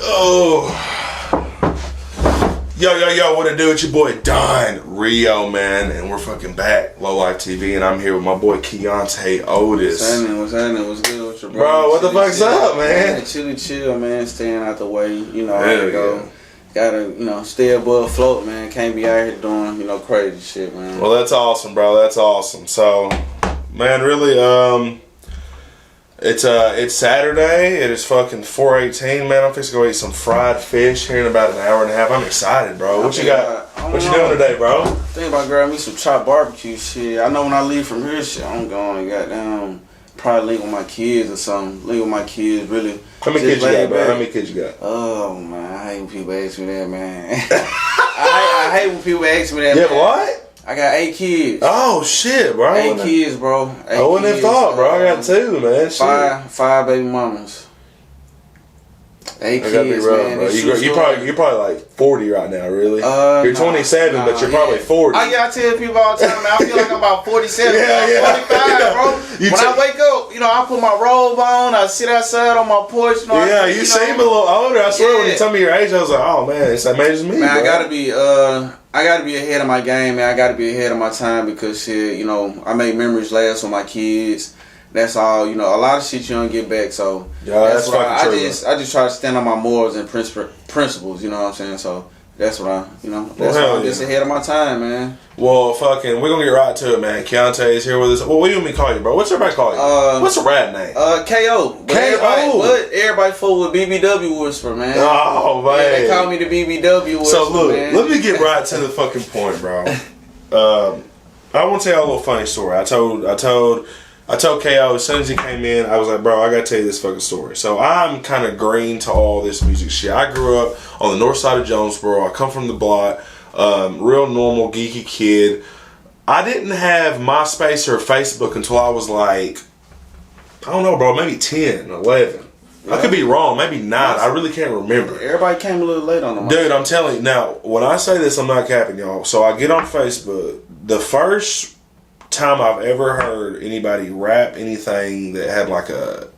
Oh. Yo, what it do? It's your boy Don Rio, man, and we're fucking back, Low Life TV, and I'm here with my boy KeOntae Otis. What's happening? What's good with your bro? Bro, what the fuck's up, man? Chill, man. Staying out the way, how to go. Gotta, stay above afloat, man. Can't be out here doing, crazy shit, man. Well, that's awesome, bro. That's awesome. So, man, really, it's Saturday. It is fucking 4:18, man. I'm fixing to go eat some fried fish here in about an hour and a half. I'm excited, bro. What you got? What you doing today, bro? Think about grabbing me some chopped barbecue shit. I know when I leave from here, shit, I'm going to goddamn probably link with my kids or something. Link with my kids, really. How many kids you got, bro? How many kids you got? Oh, man. I hate when people ask me that, man. I hate when people ask me that, man. Yeah, what? I got 8 kids. Oh, shit, bro. 8 kids, bro. I wouldn't have thought, bro. I got 2, man. Five baby mamas. 8 kids, man. Bro. You're probably like 40 right now, really. You're 27, but you're probably 40. I tell people all the time, man, I feel like I'm about 47, 45, bro. When I wake up, I put my robe on, I sit outside on my porch. You seem a little older. I swear, when you told me your age, I was like, oh, man, it's amazing me, man, bro. I gotta be ahead of my game, man. I gotta be ahead of my time because shit, I make memories last with my kids. That's all, a lot of shit you don't get back. So that's fucking true. I just try to stand on my morals and principles. You know what I'm saying? So that's what I'm just ahead of my time, man. Well, fucking, we're gonna get right to it, man. KeOntae is here with us. Well, what do you want me to call you, bro? What's everybody call you? What's a rap name? KO. But everybody full with BBW Whisperer, man. Oh, man. Yeah, they call me the BBW Whisperer. So look, man. Let me get right to the fucking point, bro. I want to tell you a little funny story. I told KO as soon as he came in, I was like, bro, I gotta tell you this fucking story. So I'm kind of green to all this music shit. I grew up on the north side of Jonesboro. I come from the block. Real normal, geeky kid. I didn't have MySpace or Facebook until I was like, I don't know, bro, maybe 10, 11. Yeah. I could be wrong, maybe 9. I really can't remember. Everybody came a little late on them. Dude, I'm telling you. Now, when I say this, I'm not capping, y'all. So I get on Facebook. The first time I've ever heard anybody rap anything that had like a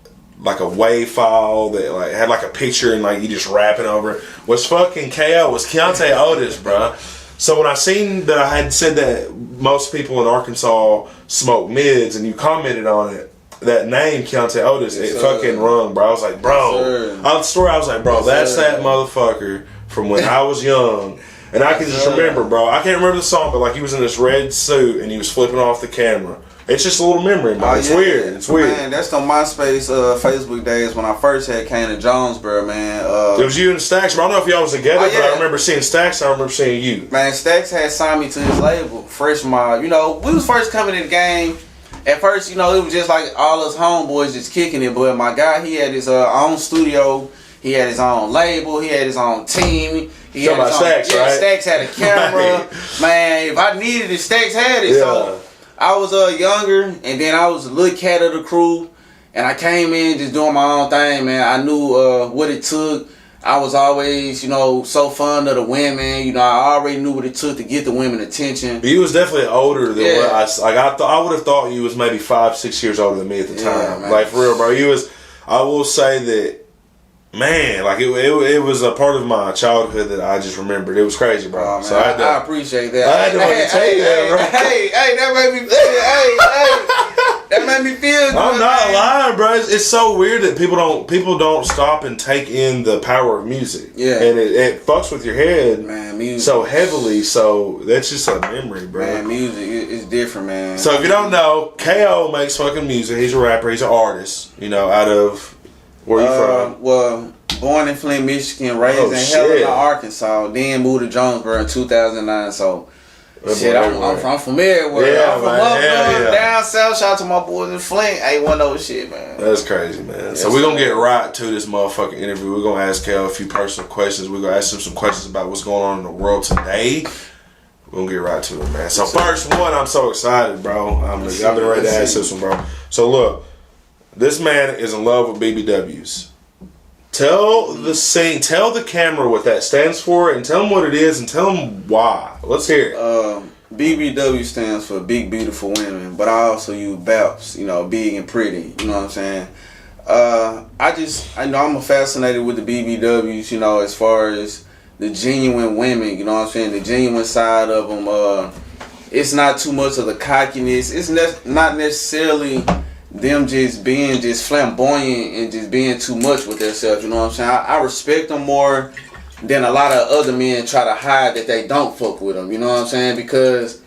WAV file that like had like a picture and like you just rapping over it was fucking KO. Was KeOntae Otis, bro. So when I seen that I had said that most people in Arkansas smoke mids and you commented on it, that name KeOntae Otis, it fucking rung, bro. I was like, bro. I was like, bro, that's that motherfucker from when I was young. And I can just remember, bro. I can't remember the song, but like he was in this red suit and he was flipping off the camera. It's just a little memory, man. It's weird. It's weird. Man, that's on MySpace, Facebook days when I first came to Jonesboro, man. It was you and Stacks. I don't know if y'all was together, but I remember seeing Stacks. I remember seeing you. Man, Stacks had signed me to his label, Fresh Mob. We was first coming in the game. At first, it was just like all us homeboys just kicking it. But my guy, he had his own studio. He had his own label. He had his own team. He had Stacks, right? Stacks had a camera. Man, if I needed it, Stacks had it. Yeah. So I was younger, and then I was a little cat of the crew, and I came in just doing my own thing, man. I knew what it took. I was always, so fond of the women. I already knew what it took to get the women attention. He was definitely older than what I would have thought you was maybe 5-6 years older than me at the time. Man. Like for real, bro. I will say that. Man, like it was a part of my childhood that I just remembered. It was crazy, bro. Oh, so I appreciate that. I had to tell you that, bro. Hey, that made me feel. That made me feel good. I'm not lying, bro. It's so weird that people don't stop and take in the power of music. Yeah, and it fucks with your head, man. Music so heavily. So that's just a memory, bro. Man, music is different, man. So if you don't know, KO makes fucking music. He's a rapper. He's an artist. Out of. Where you from? Well, born in Flint, Michigan, raised in Helena, Arkansas, then moved to Jonesboro in 2009. So, I'm from everywhere. Yeah, I'm from up down south. Shout out to my boys in Flint. Ain't one of those shit, man. That's crazy, man. So we're going to get right to this motherfucking interview. We're going to ask Kel a few personal questions. We're going to ask him some questions about what's going on in the world today. We're going to get right to it, man. So first one, I'm so excited, bro. I've been ready to ask this one, bro. So look. This man is in love with BBWs. Tell the camera what that stands for, and tell him what it is, and tell him why. Let's hear it. BBW stands for Big Beautiful Women, but I also use BAPS, big and pretty. You know what I'm saying? I know I'm fascinated with the BBWs, you know, as far as the genuine women, you know what I'm saying, the genuine side of them. It's not too much of the cockiness. It's not necessarily them just being just flamboyant and just being too much with themselves, you know what I'm saying. I respect them more than a lot of other men try to hide that they don't fuck with them, you know what I'm saying, because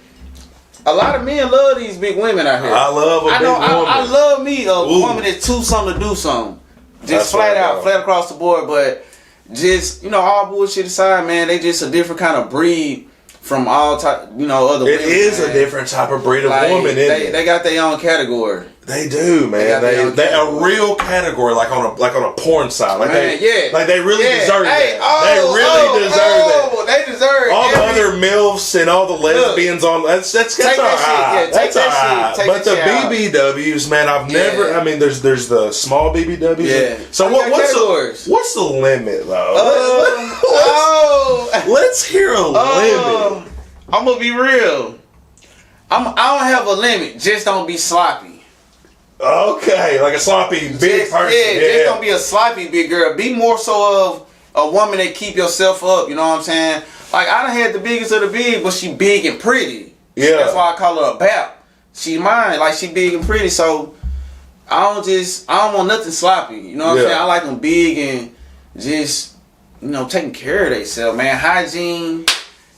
a lot of men love these big women out here. I love a big woman. I love me a woman that's too something to do something. Just flat across the board. But just, you know, all bullshit aside, man, they just a different kind of breed from all type, you know, other women. It is a different type of breed of woman, isn't it? They got their own category. They do, man. They a real category, like on a porn site. Like they really deserve that. They really deserve that. They deserve all the other MILFs and all the lesbians on. That's all right. That's all right. But the BBWs, man, I've never. I mean, there's the small BBWs. Yeah. So what's the limit though? Let's hear a limit. I'm gonna be real. I don't have a limit. Just don't be sloppy. Okay, like a sloppy big person. Just don't be a sloppy big girl. Be more so of a woman that keep yourself up. You know what I'm saying? Like, I done had the biggest of the big, but she big and pretty. Yeah. That's why I call her a bap. She mine. Like, she big and pretty. So I don't want nothing sloppy. You know what I'm saying? I like them big and just, you know, taking care of themselves, man. Hygiene,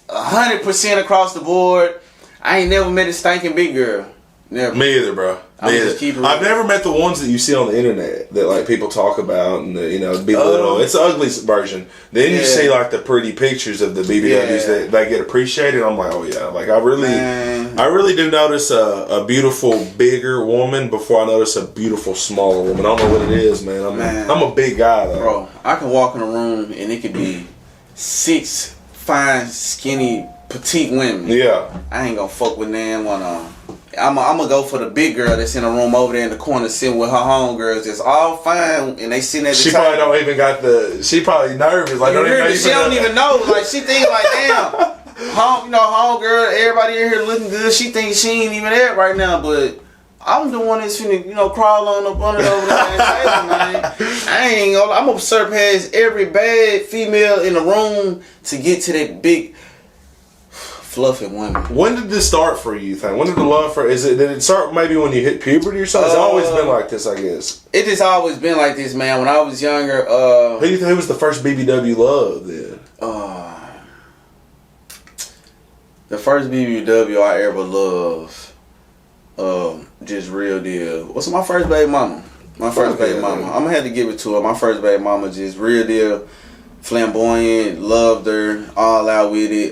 100% across the board. I ain't never met a stinking big girl. Never. Me either, bro. I've never met the ones that you see on the internet that like people talk about and you know belittle. It's the ugly version. Then you see like the pretty pictures of the BBWs that they get appreciated. I'm like, oh yeah, like I really do notice a beautiful bigger woman before I notice a beautiful smaller woman. I don't know what it is, man. I'm a big guy though. Bro, I can walk in a room and it could be 6 fine, skinny, petite women. Yeah, I ain't gonna fuck with them one on. I'm gonna go for the big girl that's in a room over there in the corner sitting with her homegirls. It's all fine, and they sitting at the table. Probably don't even got the. She probably nervous. Like she don't even know. Like she think like damn, homegirl. Everybody in here looking good. She thinks she ain't even there right now, but I'm the one that's finna crawl on up under over there and say, man. I ain't gonna. I'm gonna surpass every bad female in the room to get to that big. Fluffy women. When did this start for you? When did the love for? Did it start maybe when you hit puberty or something? It's always been like this, I guess. It just always been like this, man. When I was younger, who was the first BBW love then? The first BBW I ever loved, just real deal. What's my first baby mama? My first baby mama. I'm gonna have to give it to her. My first baby mama, just real deal. Flamboyant, loved her, all out with it.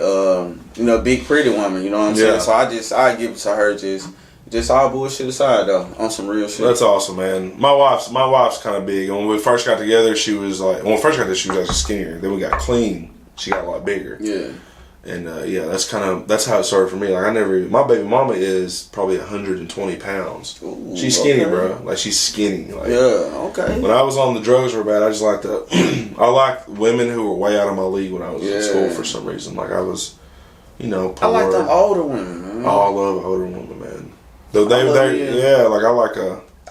Big pretty woman, you know what I'm saying? So I give it to her just all bullshit aside though, on some real shit. That's awesome, man. My wife's kind of big. When we first got together, she was like, she was actually skinnier. Then we got clean. She got a lot bigger. Yeah. And that's how it started for me. Like my baby mama is probably 120 pounds. Ooh, she's skinny, bro. Like she's skinny. Like, okay. When I was on the drugs real bad, I just like I liked women who were way out of my league when I was in school for some reason. Like I was, poor. I like the older women, man. Oh, I love older women, man.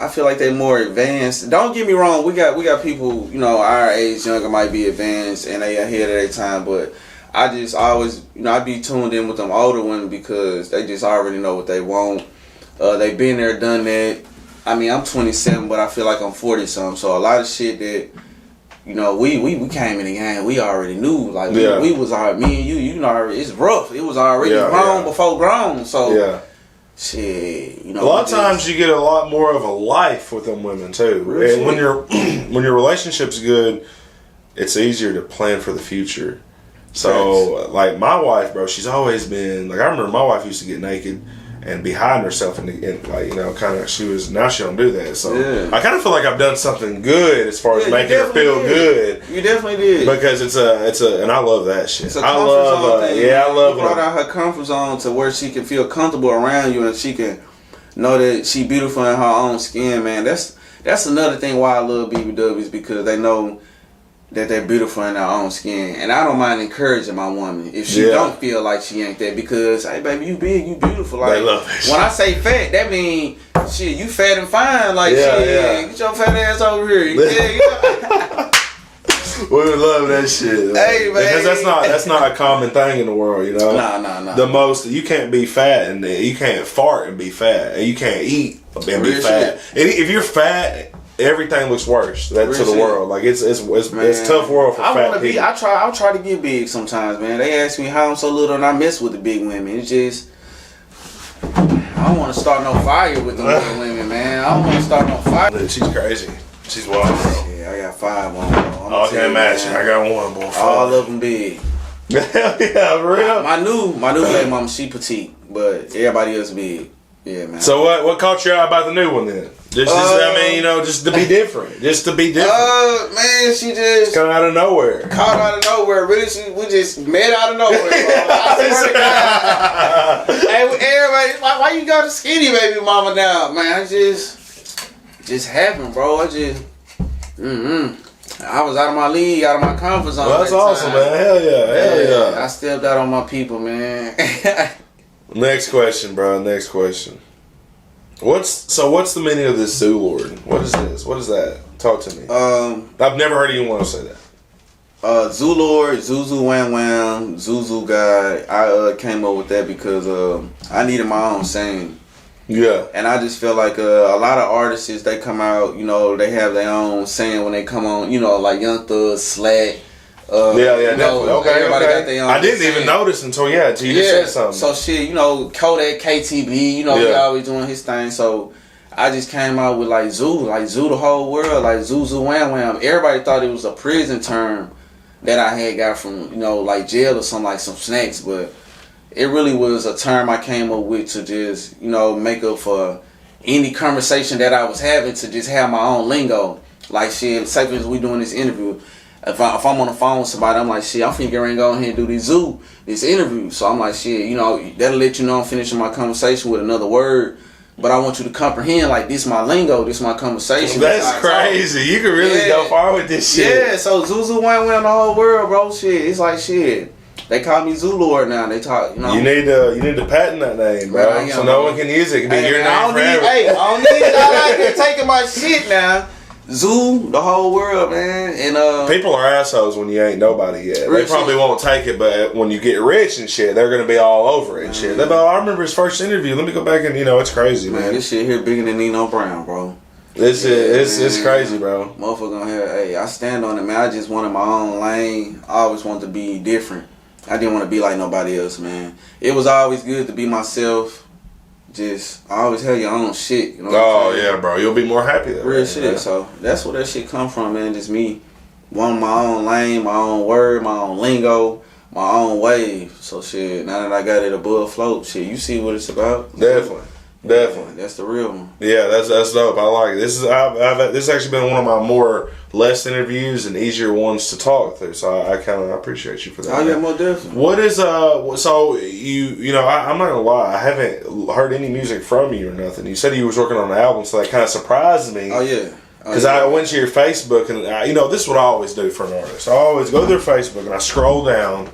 I feel like they're more advanced. Don't get me wrong. We got people, our age, younger, might be advanced and they ahead of their time, but. I just always, I be tuned in with them older women because they just already know what they want. They been there, done that. I mean, I'm 27, but I feel like I'm 40-something. So a lot of shit that, we came in the game, we already knew. Like, we was already, me and you know, it's rough. It was already grown before grown. So, shit, A lot of times you get a lot more of a life with them women, too. And when your relationship's good, it's easier to plan for the future. So, like, my wife, bro, she's always been, like, I remember my wife used to get naked and be hiding herself and now she don't do that. So, I kind of feel like I've done something good as far as making her feel good. You definitely did. Because it's and I love that shit. It's a comfort zone thing. I love it. Brought out her comfort zone to where she can feel comfortable around you and she can know that she beautiful in her own skin, man. That's another thing why I love BBWs, because they know that they're beautiful in their own skin. And I don't mind encouraging my woman if she don't feel like she ain't that, because, hey, baby, you big, you beautiful. Like, they love that when I say fat, that mean, shit, you fat and fine. Like, get your your fat ass over here. Yeah. We would love that shit. Hey, man. Because that's not a common thing in the world, you know. Nah. The most you can't be fat and you can't fart and be fat and you can't eat and be fat. And if you're fat, everything looks worse. That to the world. Like it's tough world for fat people. I try to get big sometimes, man. They ask me how I'm so little and I mess with the big women. It's just I don't want to start no fire with the little women, man. I don't want to start no fire. Dude, she's crazy. She's wild, bro. Yeah, I got 5 on, bro. I can't imagine. I got one, boy. All of them big. Yeah, for real. My new baby mama, she petite, but everybody else big. Yeah, man. So what caught your eye about the new one then? I mean, you know, just to be different. Just to be different. Man, she just come out of nowhere. Caught out of nowhere. Really, we just met out of nowhere, bro. I swear to God. Hey, everybody, why you got a skinny baby mama now, man? Just happened, bro. I was out of my league, out of my comfort zone. Well, that's awesome, man. Hell yeah. I stepped out on my people, man. Next question, bro. Next question. What's the meaning of this Zoo Lord? What is this? What is that? Talk to me. I've never heard anyone say that. Zoo Lord, Zuzu Wham Wham, Zuzu God. I came up with that because I needed my own saying. Yeah. And I just feel like a lot of artists, they come out, you know, they have their own saying when they come on, you know, like Young Thug, Slack. Definitely. Okay, everybody got their own. I didn't even notice until you just said something. So shit, you know, Kodak, KTB, you know, he always doing his thing. So I just came out with like Zoo the whole world, like Zuzu Wham Wham. Everybody thought it was a prison term that I had got from, you know, like jail or something, like some snacks, but it really was a term I came up with to just, you know, make up for any conversation that I was having, to just have my own lingo. Like shit, say for instance, we doing this interview. If I'm on the phone with somebody, I'm like, shit, I'm finna get ready and go ahead and do this interview. So I'm like, shit, you know, that'll let you know I'm finishing my conversation with another word. But I want you to comprehend, like, this my lingo, this my conversation. That's crazy. You can really go far with this shit. Yeah, so Zuzu Wham Wham the whole world, bro. Shit, it's like shit. They call me Zoo Lord now. They talk, you know. You need to patent that name, bro. Right, so no one can use it. It can be your name forever. I don't need y'all out here taking my shit now. Zoo, the whole world, man. And people are assholes when you ain't nobody yet. They probably won't take it, but when you get rich and shit, they're gonna be all over it and shit. They'll be like, I remember his first interview. Let me go back and it's crazy, man. This shit here bigger than Nino Brown, bro. It's crazy, bro. Motherfucker gonna have, I stand on it, man. I just wanted my own lane. I always wanted to be different. I didn't want to be like nobody else, man. It was always good to be myself. Just always have your own shit. You know what I'm saying? Yeah, bro. You'll be more happy that real shit. Man. So that's where that shit come from, man. Just me wanting my own lane, my own word, my own lingo, my own wave. So shit, now that I got it above float, shit, you see what it's about? Definitely. That's the real one. Yeah, that's dope. I like it. This has actually been one of my more less interviews and easier ones to talk through. So I appreciate you for that. Oh yeah, more definitely. What is so you know I'm not gonna lie, I haven't heard any music from you or nothing. You said you was working on an album, so that kind of surprised me. Oh yeah. Because I went to your Facebook and this is what I always do for an artist. I always go to their Facebook and I scroll down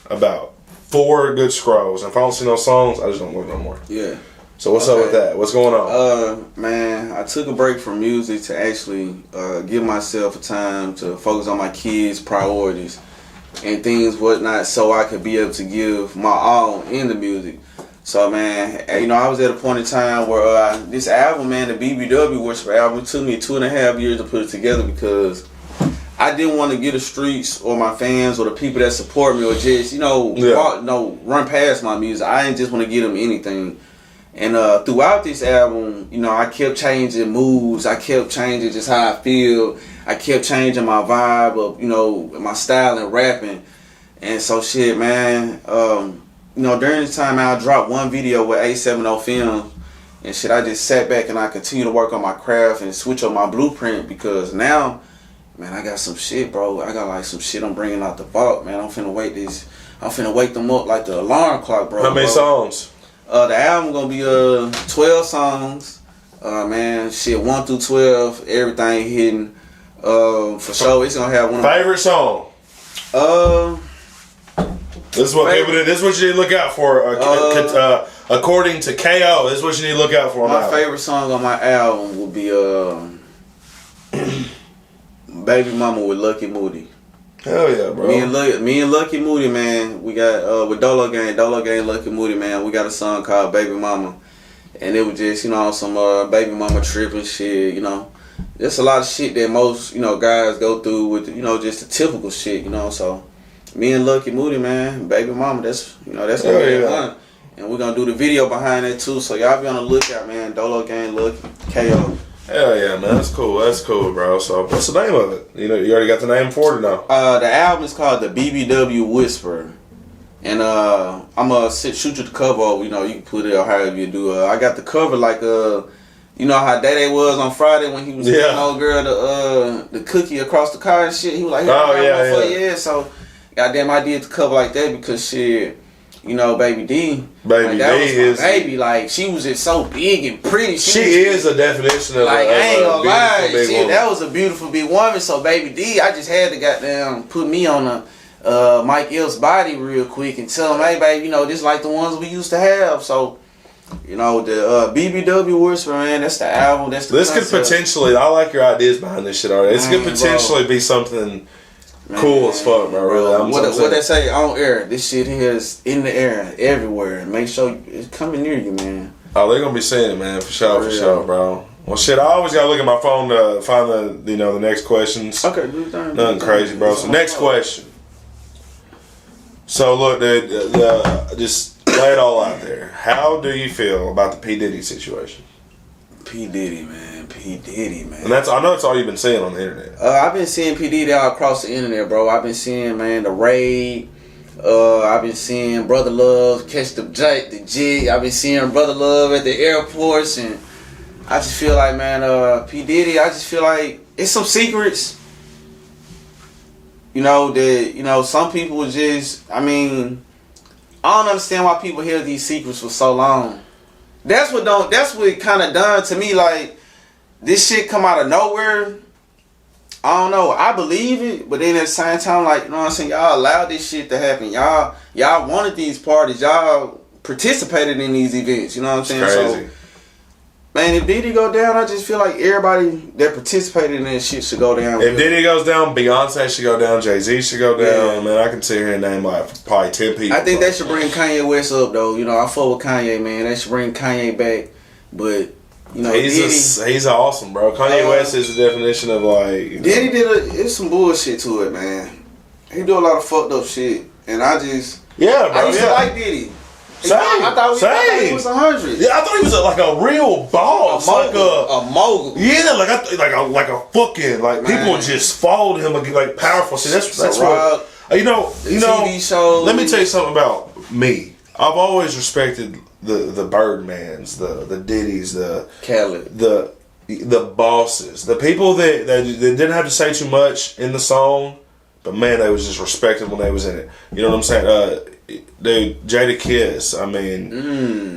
about 4 good scrolls, and if I don't see no songs, I just don't look no more. Yeah. So what's up with that? What's going on? Man, I took a break from music to actually give myself a time to focus on my kids' priorities and things whatnot, so I could be able to give my all in the music. So man, I was at a point in time where this album, man, the BBW Whisperer album, it took me 2.5 years to put it together because I didn't want to get the streets or my fans or the people that support me or just run past my music. I didn't just want to give them anything. And throughout this album, I kept changing moods. I kept changing just how I feel. I kept changing my vibe of, my style and rapping. And so shit, man, during this time I dropped one video with A70 Film. And shit, I just sat back and I continued to work on my craft and switch up my blueprint because now, man, I got some shit, bro. I got like some shit I'm bringing out the vault, man. I'm finna wake them up like the alarm clock, bro. How many songs? The album gonna be 12 songs, man. Shit, 1 through 12, everything hidden. For sure, it's gonna have one. Favorite song? This is what people. This is what you need to look out for. According to KO, this is what you need to look out for. My favorite song on my album will be Baby Mama with Lucky Moody. Hell yeah, bro. Me and Lucky Moody, man, we got with Dolo Gang, Lucky Moody, man, we got a song called Baby Mama. And it was just, some baby mama tripping shit, There's a lot of shit that most, guys go through with, just the typical shit, So me and Lucky Moody, man, Baby Mama, that's gonna be fun. And we're gonna do the video behind that too. So y'all be on the lookout, man. Dolo Gang, Lucky, KO. Hell yeah, man. That's cool, bro. So what's the name of it? You already got the name for it or no? The album is called the BBW Whisperer. And I'm gonna shoot you the cover over, you can put it or however you do. I got the cover like you know how Day was on Friday when he was giving old girl the cookie across the car and shit. He was like, yeah. So goddamn, I did the cover like that because shit, Baby D, that was my baby. Like she was just so big and pretty. She is a definition of like, I ain't gonna lie, shit, that was a beautiful big woman. So Baby D, I just had to goddamn put me on a Mike Ill's body real quick and tell him, hey baby, this like the ones we used to have. So, the BBW Whisperer, man, that's the album. That's the concept. Could potentially, I like your ideas behind this shit already. This could potentially be something cool as fuck, bro. Really. What they say on air, this shit here is in the air, everywhere. Make sure it's coming near you, man. Oh, they're gonna be seeing it, man, for sure, bro. Well, shit, I always gotta look at my phone to find the next questions. Okay, do that. Nothing crazy, bro. So next question. So look, dude, just lay it all out there. How do you feel about the P. Diddy situation? P. Diddy, man. And I know that's all you've been seeing on the internet. I've been seeing P. Diddy all across the internet, bro. I've been seeing, man, the raid. I've been seeing Brother Love catch the jig. I've been seeing Brother Love at the airports, and I just feel like, man, P. Diddy, I just feel like it's some secrets. That some people just, I don't understand why people hear these secrets for so long. That's what kind of done to me. Like, this shit come out of nowhere. I don't know. I believe it, but then at the same time, like, y'all allowed this shit to happen. Y'all wanted these parties. Y'all participated in these events. You know what I'm saying? Crazy. So, man, if Diddy go down, I just feel like everybody that participated in this shit should go down. If Diddy goes down, Beyonce should go down, Jay-Z should go down. Yeah. Man, I can sit here and name like probably 10 people. I think they should bring Kanye West up, though. I fuck with Kanye, man. They should bring Kanye back. But, he's awesome, bro. Kanye West is the definition of like... Diddy it's some bullshit to it, man. He do a lot of fucked up shit. And I just... Yeah, bro. I used to like Diddy. Same. I thought he was 100. Yeah, I thought he was like a real boss, a mogul. Yeah, like a fucking like man. People just followed him like powerful. See, that's what TV shows. Let me tell you something about me. I've always respected the Birdmans, the Diddies, the Khaled, the bosses, the people that didn't have to say too much in the song, but man, they was just respected when they was in it. You know what I'm saying? Dude, Jada Kiss. I mean, you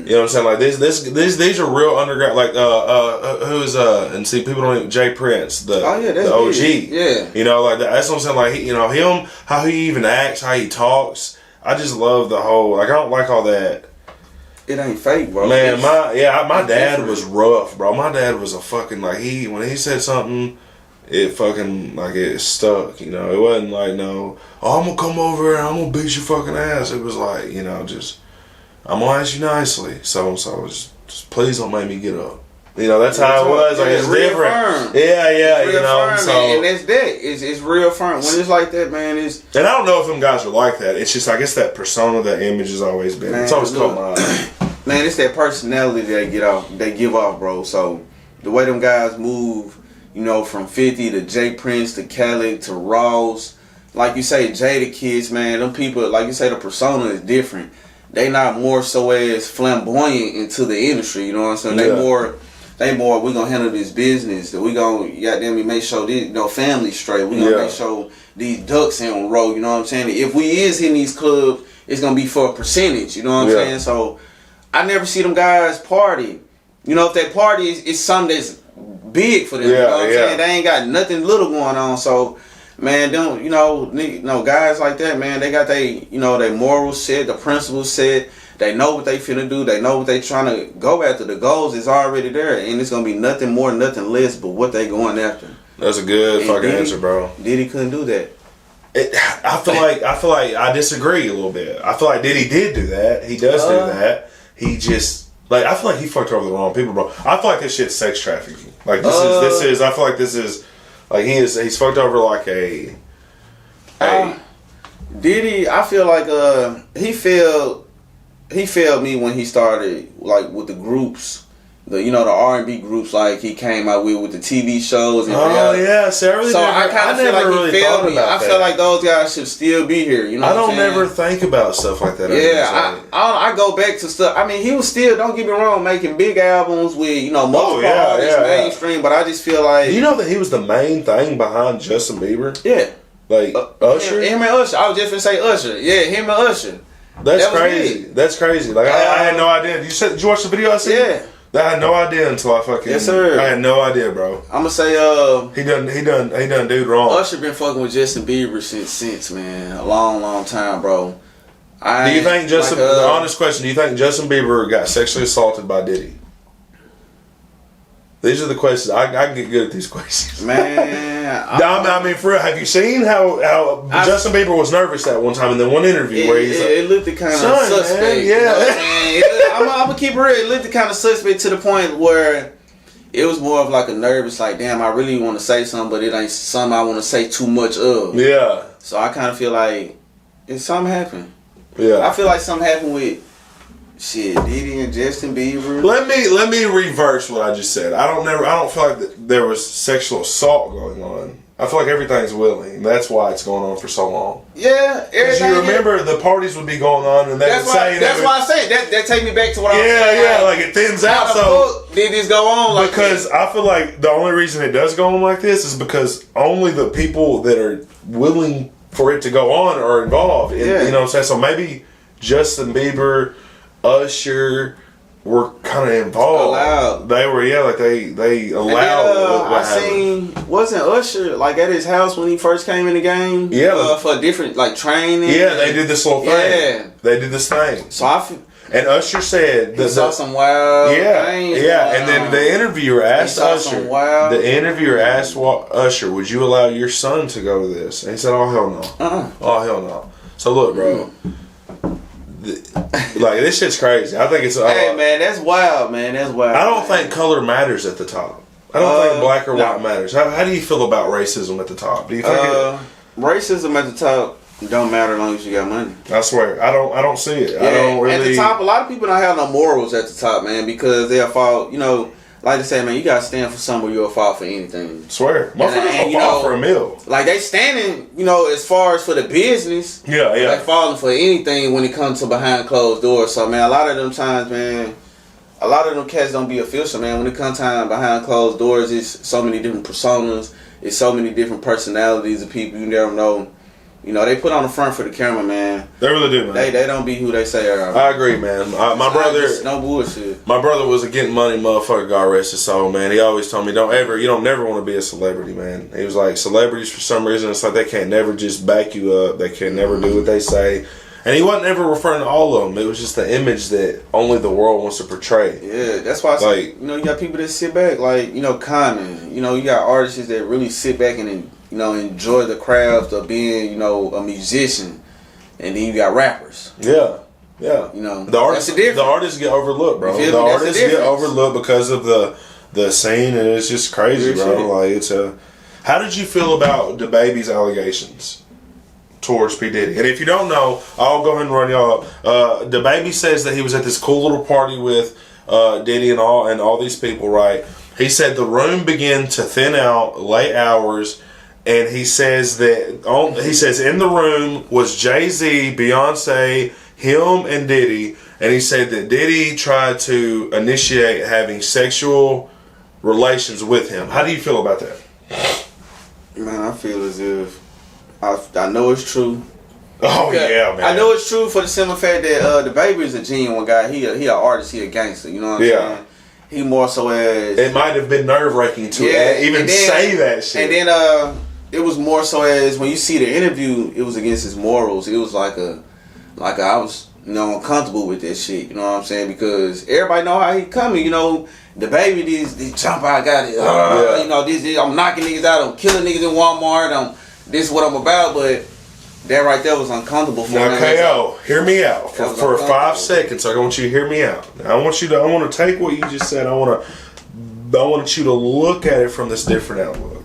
know what I'm saying? Like these are real underground. Like who's and see people don't even, Jay Prince, the OG. Big. Yeah, like that's what I'm saying. Like him, how he even acts, how he talks. I just love the whole. Like I don't like all that. It ain't fake, bro. Man, my dad was rough, bro. My dad was a fucking when he said something. It fucking, like, it stuck, It wasn't like, no, I'm gonna come over and I'm gonna beat your fucking ass. It was like, just, I'm gonna ask you nicely. So just please don't make me get up. That's how it was. Like, it's different. Yeah, so. And that's that. It's real firm. When it's like that, man, it's... And I don't know if them guys are like that. It's just, I guess that persona, that image has always been. Man, it's always caught my eye. Man, it's that personality they give off, bro. So, the way them guys move... from 50 to Jay Prince to Khaled to Ross. Like you say, Jada Kids, man, them people, like you say, the persona is different. They not more so as flamboyant into the industry, you know what I'm saying? Yeah. They more, we gonna handle this business. We gonna, goddamn, make sure this, family straight. We gonna make sure these ducks in a row, you know what I'm saying? If we is in these clubs, it's gonna be for a percentage, you know what I'm saying? So, I never see them guys party. If they party, it's something that's big for them, you know what I'm saying? They ain't got nothing little going on. So, man, guys like that, man, they got their morals set, the principles set. They know what they finna do. They know what they trying to go after. The goals is already there, and it's gonna be nothing more, nothing less, but what they going after. That's a good And fucking Diddy- answer, bro. Diddy couldn't do that. I feel like I disagree a little bit. I feel like Diddy did do that. He does do that. He just I feel like he fucked over the wrong people, bro. I feel like this shit's sex trafficking. Like this is. I feel like this is like he's fucked over like a. Diddy, I feel like he failed me when he started like with the groups. The R&B groups like he came out with the TV shows and yeah, so I kind of feel like he failed me. I feel like those guys should still be here. You know, I don't never think about stuff like that. Yeah, I go back to stuff. I mean, he was still, don't get me wrong, making big albums with multiple artists, mainstream. But I just feel like you know that he was the main thing behind Justin Bieber. Yeah, like Usher. Him and Usher. I was just gonna say Usher. Yeah, him and Usher. That's crazy. That's crazy. Like I had no idea. Did you watch the video I seen? Yeah. I had no idea until I fucking. Yes, sir. I had no idea, bro. I'm gonna say he done dude wrong. Usher been fucking with Justin Bieber since man, a long time, bro. Do you think Justin? The honest question: do you think Justin Bieber got sexually assaulted by Diddy? These are the questions. I can get good at these questions. Man, I mean, for real, have you seen how Justin Bieber was nervous that one time in the one interview where he's it looked kind of suspect. Man, yeah. I'm gonna keep it real. It looked kind of suspect to the point where it was more of like a nervous, like, damn, I really want to say something, but it ain't something I want to say too much of. Yeah. So I kind of feel like something happened. Yeah. I feel like something happened with Diddy and Justin Bieber. Let me reverse what I just said. I don't feel like there was sexual assault going on. I feel like everything's willing. That's why it's going on for so long. Yeah, because you remember the parties would be going on, and that's why I say that take me back to what I was saying. Yeah, like it thins out. So did this go on like because I feel like the only reason it does go on like this is because only the people that are willing for it to go on are involved. You know what I'm saying? So maybe Justin Bieber, Usher were kind of involved. They were, they allowed. I seen, wasn't Usher like at his house when he first came in the game? Yeah, for different like training. Yeah, they did this little thing. Yeah, they did this thing. So and Usher said he saw some wild things. Yeah, and then the interviewer asked Usher. The interviewer asked Usher, "Would you allow your son to go to this?" And he said, "Oh hell no, oh hell no." So look, bro. Like this shit's crazy. I think it's. Hey man, that's wild, man. That's wild. I don't think color matters at the top. I don't think black or white matters. How do you feel about racism at the top? Do you think racism at the top don't matter as long as you got money? I swear, I don't see it. Yeah, I don't really. At the top, a lot of people don't have no morals at the top, man, because they'll fall. Like I say, man, you gotta stand for something. You'll fall for anything. Swear, motherfuckers will fall for a meal. Like they standing, as far as for the business. Yeah. They falling for anything when it comes to behind closed doors. So man, a lot of them times, man, a lot of them cats don't be official, man. When it comes time behind closed doors, it's so many different personas. It's so many different personalities of people you never know. They put on the front for the camera, man. They really do, man. They don't be who they say they are. I agree, man. My brother, no bullshit. My brother was a getting money motherfucker. God rest his soul, man. He always told me, you don't never want to be a celebrity, man. He was like, celebrities for some reason, it's like they can't never just back you up. They can never do what they say. And he wasn't ever referring to all of them. It was just the image that only the world wants to portray. Yeah, that's why I say, you got people that sit back, like, Common. You got artists that really sit back and enjoy the craft of being, a musician, and then you got rappers. Yeah. The artists get overlooked, bro. The artists get overlooked because of the scene, and it's just crazy, bro. Like How did you feel about DaBaby's allegations towards P Diddy? And if you don't know, I'll go ahead and run y'all up. DaBaby says that he was at this cool little party with Diddy and all these people, right? He said the room began to thin out, late hours. And he says in the room was Jay-Z, Beyonce, him, and Diddy. And he said that Diddy tried to initiate having sexual relations with him. How do you feel about that? Man, I feel as if I know it's true. Oh yeah, man. I know it's true for the simple fact that DaBaby is a genuine guy. He an artist. He a gangster. You know what I'm saying? He more so as it might have been nerve-wracking to even say that shit. And then it was more so as when you see the interview, it was against his morals. It was like I was uncomfortable with that shit. You know what I'm saying? Because everybody know how he coming. You know, the baby, this jump out, got it. You know, this, I'm knocking niggas out. I'm killing niggas in Walmart. This is what I'm about. But that right there was uncomfortable for me. Now, KO, hear me out for 5 seconds. I want you to hear me out. I want to take what you just said. I want you to look at it from this different outlook.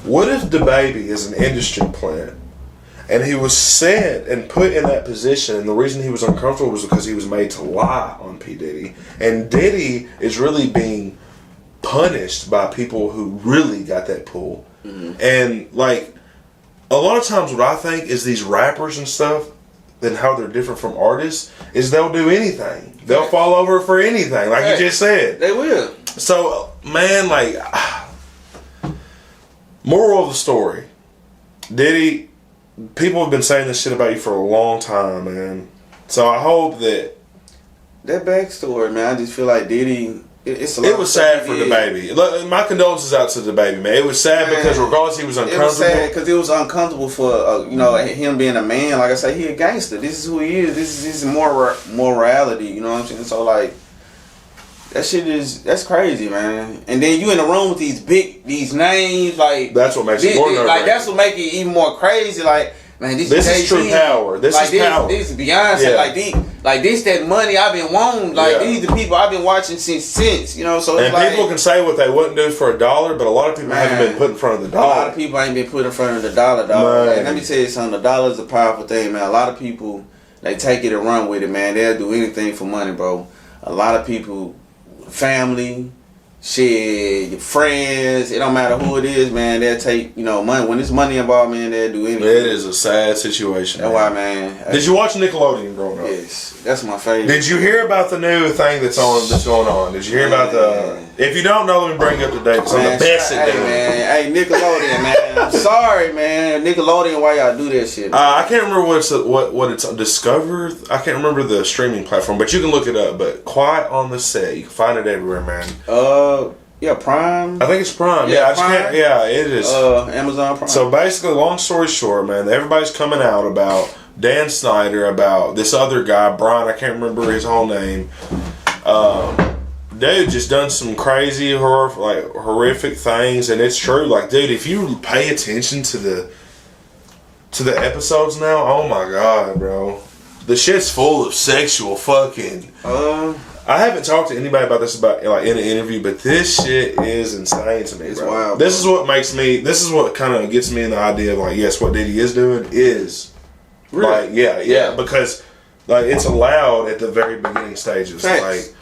What if DaBaby is an industry plant and he was set and put in that position, and the reason he was uncomfortable was because he was made to lie on P. Diddy, and Diddy is really being punished by people who really got that pull. And like a lot of times what I think is these rappers and stuff and how they're different from artists is they'll do anything. They'll fall over for anything, like you just said. They will. So, man, like, moral of the story, Diddy, people have been saying this shit about you for a long time, man. So I hope that backstory, man, I just feel like Diddy, it's a lot. It was sad for DaBaby. My condolences out to DaBaby, man. It was sad because regardless he was uncomfortable. It was sad because it was uncomfortable for him being a man. Like I say, he a gangster. This is who he is. This is his morality. You know what I'm saying? So like, that shit that's crazy, man. And then you in the room with these names, like that's what makes it more nerve-wracking. Like that's what make it even more crazy. Like, man, this is true power. This is power. This is Beyonce. Like this that money I've been wanting. Like these the people I've been watching since. You know, so it's and people can say what they wouldn't do for $1, but a lot of people haven't been put in front of the dollar. A lot of people ain't been put in front of the dollar, dog. And let me tell you something. The dollar is a powerful thing, man. A lot of people, they take it and run with it, man. They'll do anything for money, bro. A lot of people, family, shit, your friends, it don't matter who it is, man, they'll take, money. When there's money involved, man, they'll do anything. It is a sad situation. That's why, man. Did you watch Nickelodeon growing up? Yes, that's my favorite. Did you hear about the new thing that's going on? Did you hear about the... If you don't know, let me bring you up to date. It's on the best at Hey, Nickelodeon, man. I'm sorry, man. Nickelodeon, why y'all do that shit? I can't remember what it's Discover. I can't remember the streaming platform, but you can look it up. But Quiet on the Set, you can find it everywhere, man. Yeah, Prime. I think it's Prime. Yeah, Prime. It is. Amazon Prime. So basically, long story short, man, everybody's coming out about Dan Snyder, about this other guy, Brian. I can't remember his whole name. Dude just done some crazy, horrific things, and it's true. Like, dude, if you pay attention to the episodes now, oh my god, bro, the shit's full of sexual fucking. I haven't talked to anybody about this in an interview, but this shit is insane to me, it's bro. wild, this is what makes me. This is what kind of gets me in the idea of like, yes, what Diddy is doing is really? Like, yeah, because like it's allowed at the very beginning stages, Thanks. like.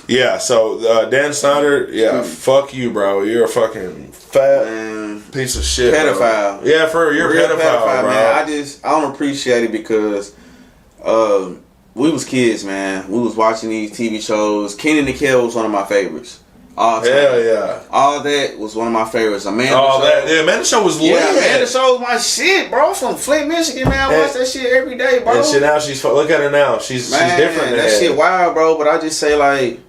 Yeah, so Dan Snyder, fuck you, bro. You're a fucking fat piece of shit, pedophile. Bro. Yeah, you're a pedophile, bro. Man. I don't appreciate it because we was kids, man. We was watching these TV shows. Kenan and Kel was one of my favorites. All time. Hell yeah. All that was one of my favorites. Amanda Show was lit. Yeah, Amanda Show was my shit, bro. From Flint, Michigan, man. I watch that shit every day, bro. And shit, now look at her now. She's different. That shit wild, bro. But I just say like,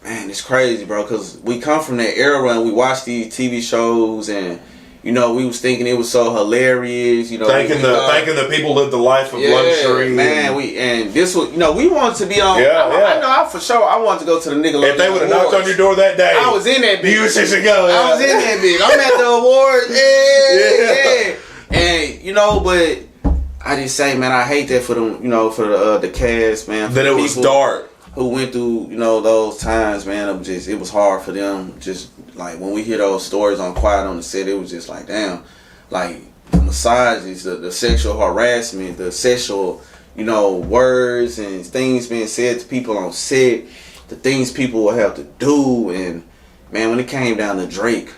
man, it's crazy, bro, because we come from that era and we watch these TV shows and, we was thinking it was so hilarious, thinking the people lived the life of luxury. Man, this was, we wanted to be on. I know for sure I wanted to go to the Nickelodeon. If they would have knocked on your door that day, I was in that bitch. You was just go. I was in that bitch. I'm at the awards. And but I just say, man, I hate that for them, for the cast, man. That it was dark. Who went through, those times, man, it was hard for them. Just like when we hear those stories on Quiet on the Set, it was just like, damn, like the massages, the sexual harassment, the sexual, words and things being said to people on set, the things people will have to do. And man, when it came down to Drake,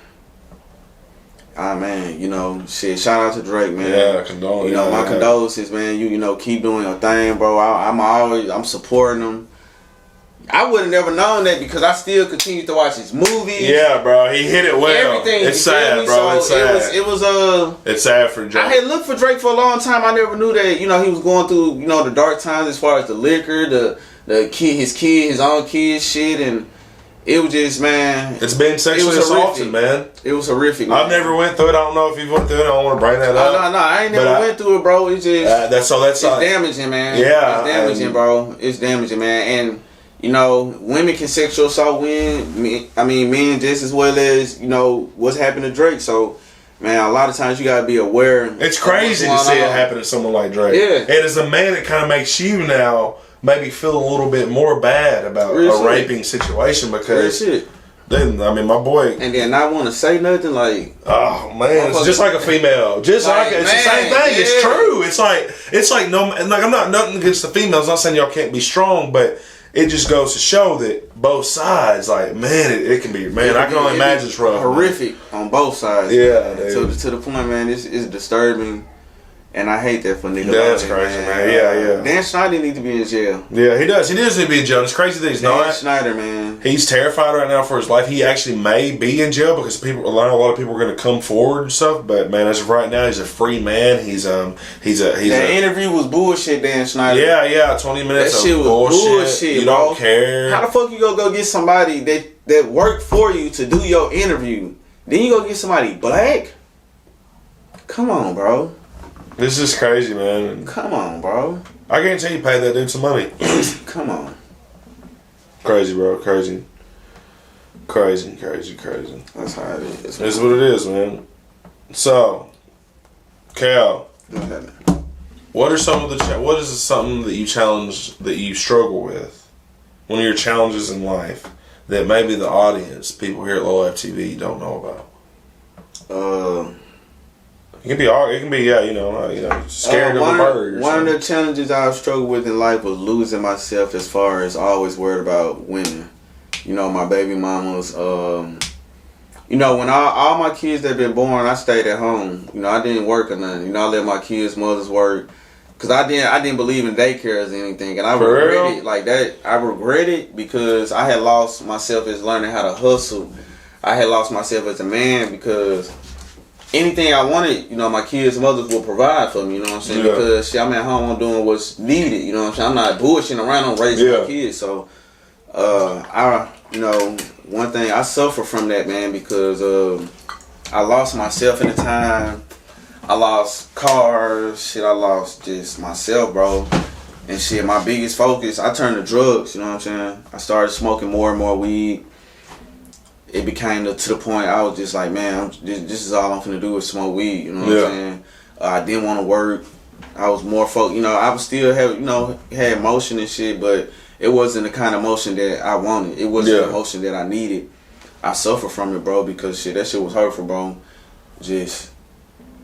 shit, shout out to Drake, man. Yeah, condolences. My condolences, man. You keep doing your thing, bro. I'm supporting them. I would have never known that because I still continue to watch his movies. Yeah, bro, he hit it well. Everything. It's sad, bro. It's sad. It's sad for Drake. I had looked for Drake for a long time. I never knew that he was going through the dark times as far as the liquor, his own kids shit, and it was just, man. It's been sexually assaulted, man. It was horrific. Man. I've never went through it. I don't know if you've went through it. I don't want to bring that up. No, I ain't never went through it, bro. It's just that's damaging, man. Yeah, it's damaging, bro. It's damaging, man. And you know, women can sexual assault men just as well as what's happened to Drake. So, man, a lot of times you gotta be aware. It's crazy to see it happen to someone like Drake. Yeah, and as a man, it kind of makes you now maybe feel a little bit more bad about a raping situation because. Then my boy, and then not want to say nothing like, oh man, it's just like a female, just like it's the same thing. Yeah. It's true. It's like no, and like I'm not nothing against the females. I'm not saying y'all can't be strong, but it just goes to show that both sides, like man, it can be man. I can only imagine it's rough, horrific on both sides. Yeah, to the point, man, it's disturbing. And I hate that for niggas. That's crazy, man. Yeah. Dan Schneider need to be in jail. Yeah, he does. He does need to be in jail. It's crazy that he's not. Dan Schneider, man. He's terrified right now for his life. He actually may be in jail because a lot of people are going to come forward and stuff. But man, as of right now, he's a free man. That interview was bullshit, Dan Schneider. Yeah. 20 minutes that shit of was bullshit. You don't care. How the fuck you gonna go get somebody that worked for you to do your interview? Then you go get somebody black? Come on, bro. This is crazy, man. Come on, bro. I guarantee you pay that dude some money. Come on. Crazy, bro. Crazy. That's how it is. It's what it is, man. So, Cal, what is something that you struggle with? One of your challenges in life that maybe the audience, people here at Low FTV, don't know about? It can be scared of a bird. One of the challenges I've struggled with in life was losing myself as far as always worried about women. My baby mamas. When all my kids that been born, I stayed at home. I didn't work or nothing. I let my kids' mothers work. Cause I didn't believe in daycare or anything, and I regret it like that. I regret it because I had lost myself as learning how to hustle. I had lost myself as a man because anything I wanted, my kids' mothers will provide for me, you know what I'm saying? Yeah. Because I'm at home, I'm doing what's needed, you know what I'm saying? I'm not bullshitting around on raising my kids. So, one thing, I suffer from that, man, because I lost myself in the time. I lost cars, I lost just myself, bro. And shit, my biggest focus, I turned to drugs, you know what I'm saying? I started smoking more and more weed. It became to the point I was just like, man, this is all I'm finna do is smoke weed. You know what I'm saying? I didn't want to work. I was more focused. I was still had motion and shit, but it wasn't the kind of motion that I wanted. It wasn't the motion that I needed. I suffered from it, bro, because that shit was hurtful, bro. Just,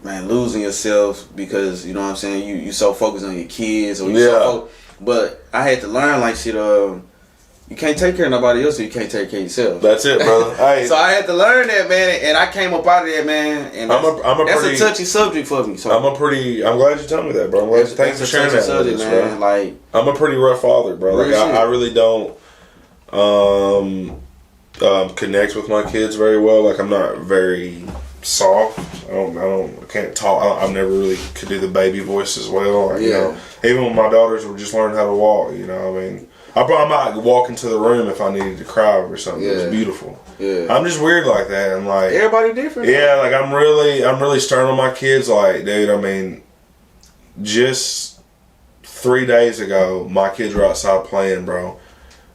man, losing yourself because, you know what I'm saying, you so focused on your kids or but I had to learn like shit. You can't take care of nobody else, so you can't take care of yourself. That's it, brother. So I had to learn that, man, and I came up out of that, man. And that's a touchy subject for me. So I'm glad you told me that, bro. Thanks for sharing that subject, with us, man. Bro. Like, I'm a pretty rough father, bro. Like I really don't connect with my kids very well. Like I'm not very soft. I can't talk. I've never really could do the baby voice as well. Like, even when my daughters were just learning how to walk, I might walk into the room if I needed to cry or something. It was beautiful. Yeah. I'm just weird like that, and like everybody different. Yeah, like I'm really stern on my kids. Like, dude, just 3 days ago, my kids were outside playing, bro.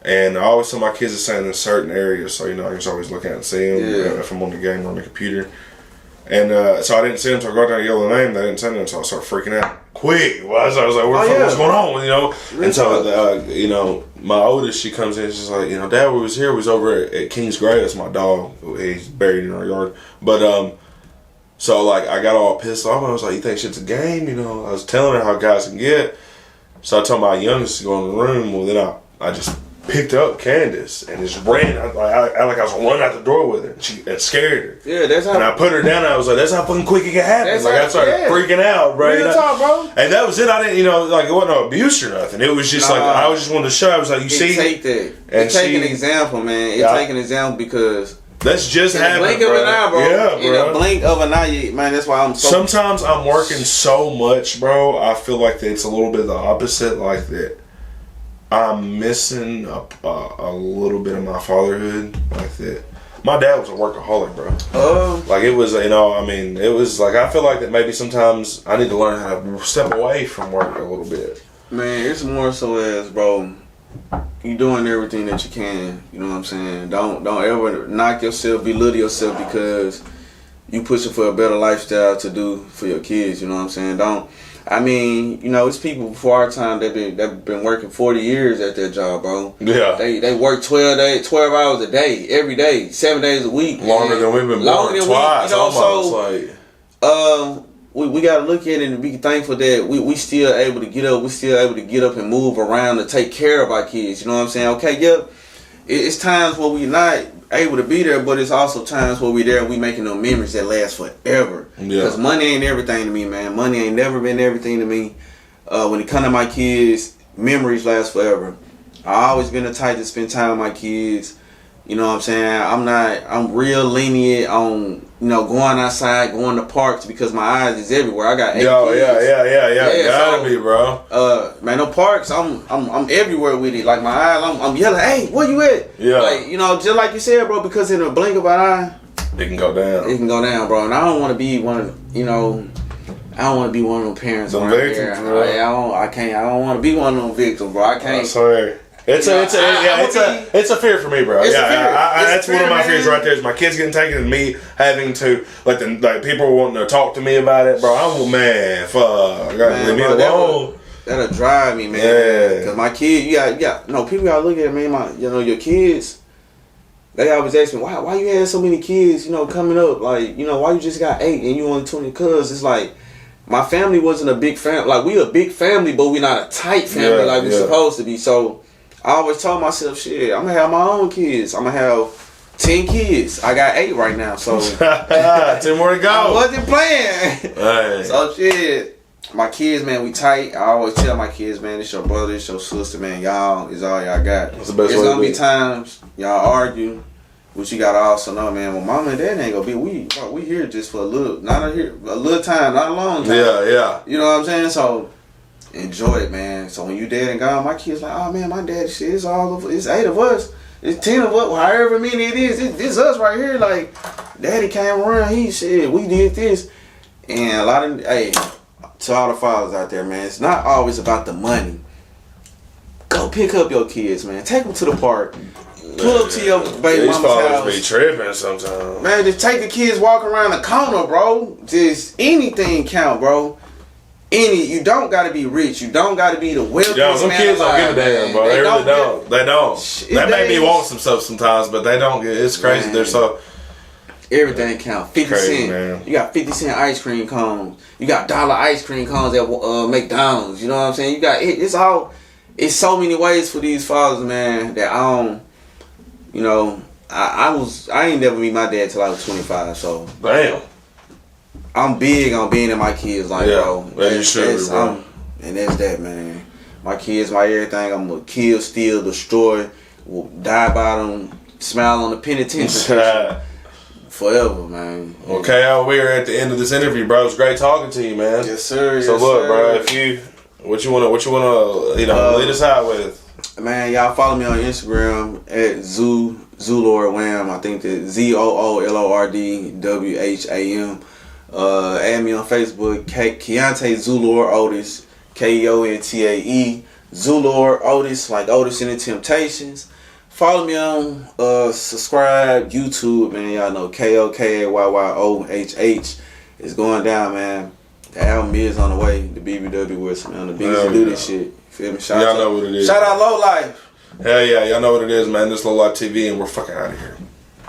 And I always tell my kids to stay in certain areas, so I can just always look at and see them if I'm on the game or on the computer. And so I didn't see them, so I go out there and yell their name. They didn't say them, so I started freaking out. Quick! I was like, what's going on? And so, my oldest, she comes in, she's like, Dad, we was over at King's Gray. That's my dog. He's buried in our yard. But, so, like, I got all pissed off. I was like, you think shit's a game? I was telling her how guys can get. So I told my youngest to go in the room. Well, then I just picked up Candace and just ran. I was running out the door with her. It scared her. Yeah, that's how. And I put her down. And I was like, "That's how fucking quick it can happen." I started freaking out, bro. Real talk, bro. And that was it. I didn't, it wasn't no abuse or nothing. It was just I was just wanted to show. I was like, take that. And take an example, man. Take an example because. That's just happening, blink of an eye, bro. Yeah, bro. In a blink of an eye, man. That's why I'm so. Sometimes I'm working so much, bro. I feel like it's a little bit the opposite, like that. I'm missing a little bit of my fatherhood, like that. My dad was a workaholic, bro. Like it was, you know, I mean, it was like I feel like that maybe sometimes I need to learn how to step away from work a little bit. Man, it's more so as, bro, you doing everything that you can. You know what I'm saying? Don't ever knock yourself, belittle yourself because you pushing for a better lifestyle to do for your kids. You know what I'm saying? Don't. I mean, you know, it's people before our time that been working 40 years at their job, bro. Yeah. They work 12 hours a day, every day, 7 days a week. Longer than we've been born twice, you know, almost. So, we got to look at it and be thankful that we still able to get up. We still able to get up and move around to take care of our kids. You know what I'm saying? Okay, yep. It's times where we not able to be there, but it's also times where we there and we making those memories that last forever. Because money ain't everything to me, man. Money ain't never been everything to me. When it come to my kids, memories last forever. I always been the type to spend time with my kids. You know what I'm saying? I'm real lenient on, you know, going outside, going to parks because my eyes is everywhere. I got 8 kids. Yeah. Gotta be, bro. Man, no parks. I'm everywhere with it. Like my eyes, I'm yelling, hey, where you at? Yeah. Like, you know, just like you said, bro, because in a blink of an eye, it can go down. It can go down, bro. And I don't want to be one of, you know, I don't want to be one of them parents. Some victims, bro. I don't want to be one of them victims, bro. I can't. I swear. It's a fear for me, bro. That's one of my fears right there. Is my kids getting taken and me having to like people wanting to talk to me about it, bro. I'm fuck. I gotta leave me alone. That'll drive me, man. Yeah. Cause my kid, you got no people gotta look at it, man. Your kids. They always ask me why you had so many kids, you know, coming up. Like, you know, why you just got 8 and you only 20? Cause it's like my family wasn't a big family. Like we a big family, but we not a tight family like we supposed to be. So. I always told myself, shit, I'm gonna have my own kids. I'm gonna have 10 kids. I got 8 right now, so 10 more to go. I wasn't playing. Hey. So shit, my kids, man, we tight. I always tell my kids, man, it's your brother, it's your sister, man. Y'all is all y'all got. That's the best There's way gonna to be times y'all argue, but you gotta also know, man. Well, mama and dad ain't gonna be. We here just for a little time, not a long time. Yeah. You know what I'm saying? So. Enjoy it, man. So when you dead and gone, my kids like, oh man, my dad shit, it's 8 of us. It's 10 of us, however many it is. It's us right here. Like, daddy came around, he said, we did this. And a lot of, to all the fathers out there, man, it's not always about the money. Go pick up your kids, man. Take them to the park. Pull up to your baby mama's house. These fathers be tripping sometimes. Man, just take the kids, walk around the corner, bro. Just anything count, bro. You don't gotta be rich. You don't gotta be the wealthiest man alive. Some kids don't give a damn, bro. They really don't. They don't. They make me want some stuff sometimes, but they don't. It's crazy. Man. They're so. Everything count. 50 cents. Man. You got 50-cent ice cream cones. You got $1 ice cream cones at McDonald's. You know what I'm saying? You got it's so many ways for these fathers, man. That I don't. You know, I ain't never meet my dad till I was 25. So. Damn. I'm big on being in my kids' life, bro. Bro. And that's that, man. My kids, my everything. I'm gonna kill, steal, destroy, die by them, smile on the penitentiary forever, man. Okay, we're at the end of this interview, bro. It's great talking to you, man. Yes, sir. So look, bro, what you wanna lead us out with? Man, y'all follow me on Instagram at Zoolord Wham. I think that ZOOLORDWHAM. Add me on Facebook, KeOntae Zoolord Otis, KeOntae Zoolord Otis, like Otis and the Temptations. Follow me on subscribe, YouTube, man. Y'all know KOKAYYOHH is going down, man. The album is on the way. The BBW Whisperer, man. The biggest to do this shit. You feel me? Y'all know what it is. Shout out Low Life. Hell yeah, y'all know what it is, man. This Low Life TV, and we're fucking out of here.